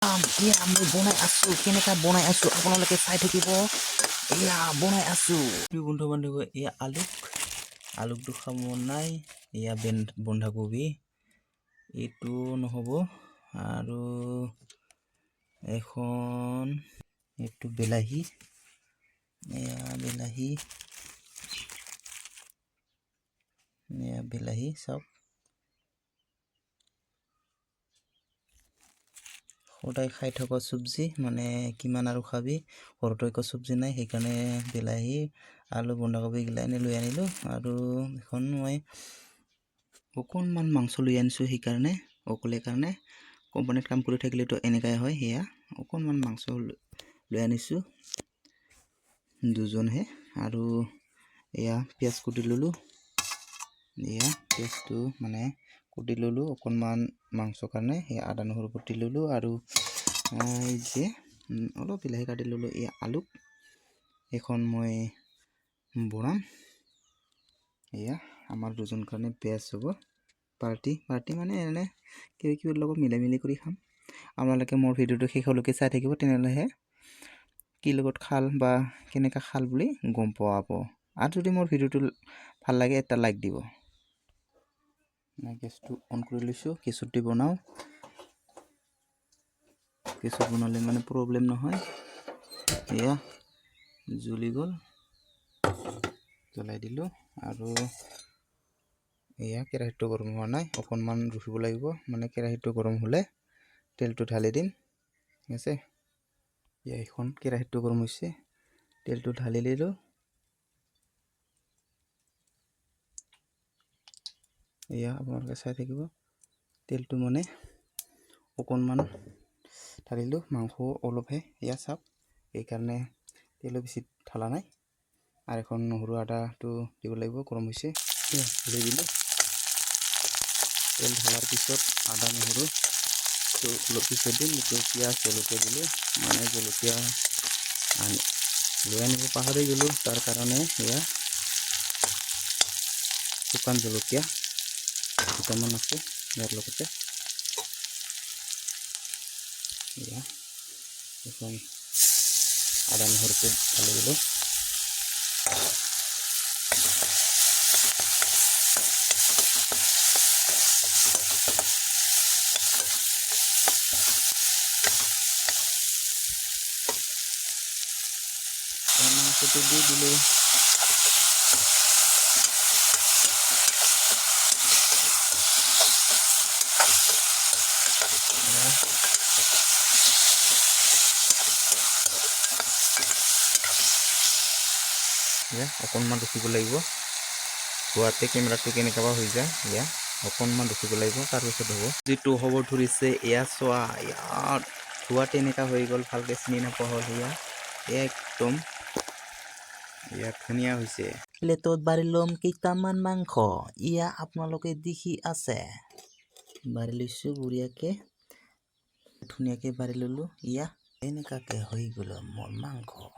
মই বনাই আছো কেনেকা বনাই আছো আপোনালোকে চাই থাকিব বনাই আছো বন্ধু বান্ধৱ আলুকটো খাব মন নাই বন্ধাকবি এইটো নহ'ব আৰু এখন এইটো বিলাহী বিলাহী চাওক সদায় খাই থকা চব্জি মানে কিমান আৰু খাবি ঘৰতো একো চব্জি নাই সেইকাৰণে বিলাহী আলু বন্ধাকবি গিলা লৈ আনিলোঁ আৰু এখন মই অকণমান মাংস লৈ আনিছোঁ সেইকাৰণে অকলে কাৰণে কোম্পানীত কাম কৰি থাকিলেতো এনেকাই হয় সেয়া অকণমান মাংস লৈ আনিছোঁ দুজনহে আৰু এয়া পিঁয়াজ কুটি ল'লোঁ পিঁয়াজটো মানে কুটি ল'লোঁ অকণমান মাংস কাৰণে সেয়া আদা নহৰু কুটি ল'লোঁ আৰু এই যে অলপ বিলাহী কাটি ল'লোঁ আলু এখন মই বনাম আমাৰ দুজন কাৰণে বেষ্ট হ'ব পাৰ্টি মানে এনে কিবা লগত মিলাই কৰি খাম আপোনালোকে মোৰ ভিডিঅ'টো শেষলৈকে চাই থাকিব তেনেহ'লেহে কি লগত খাল বা কেনেকা খাল বুলি গম পাব আৰু যদি মোৰ ভিডিঅ'টো ভাল লাগে এটা লাইক দিব গেছটো অন কৰি লৈছোঁ কেঁচুত বনাওঁ কেঁচুত বনালে মানে প্ৰব্লেম নহয় জ্বলি গ'ল জ্বলাই দিলোঁ আৰু কেৰাহীটো গৰম হোৱা নাই অকণমান ৰখিব লাগিব মানে কেৰাহীটো গৰম হ'লে তেলটো ঢালি দিম ঠিক আছে এখন কেৰাহীটো গৰম হৈছে তেলটো ঢালি দিলোঁ আপোনালোকে চাই থাকিব তেলটো মানে অকণমান ঢালিলোঁ মাংস অলপহে চাওক এইকাৰণে তেলো বেছি ঢালা নাই আৰু এখন নহৰু আদাটো দিব লাগিব গৰম হৈছে ঢালি দিলোঁ তেল ঢালাৰ পিছত আদা নহৰু অলপ পিছত দিম এইটো পিঁয়াজ জলকীয়া দিলোঁ মানে জলকীয়া লৈ আনিব পাহৰি গ'লোঁ তাৰ কাৰণে শুকান জলকীয়া দুটামান আছে ইয়াৰ লগতে এখন আদা নহৰুটো ঢালি দিলোঁ মাংসটো দি দিলোঁ অকণমান ৰখিব লাগিব হোৱাতে কেমেৰাটো কেনেকুৱা হৈ যায় অকণমান ৰখিব লাগিব তাৰপিছত হ'ব যিটো হ'ব ধৰিছে চোৱা ধোৱাতে এনেকুৱা হৈ গ'ল ভালকৈ চিনি নোপোৱা হ'ল একদম ধুনীয়া হৈছে প্লেটত বাঢ়ি ল'ম কেইটামান মাংস আপোনালোকে দেখি আছে বাঢ়ি লৈছোঁ বঢ়িয়াকৈ ধুনীয়াকৈ বাঢ়ি ল'লোঁ এনেকুৱাকৈ হৈ গ'ল মোৰ মাংস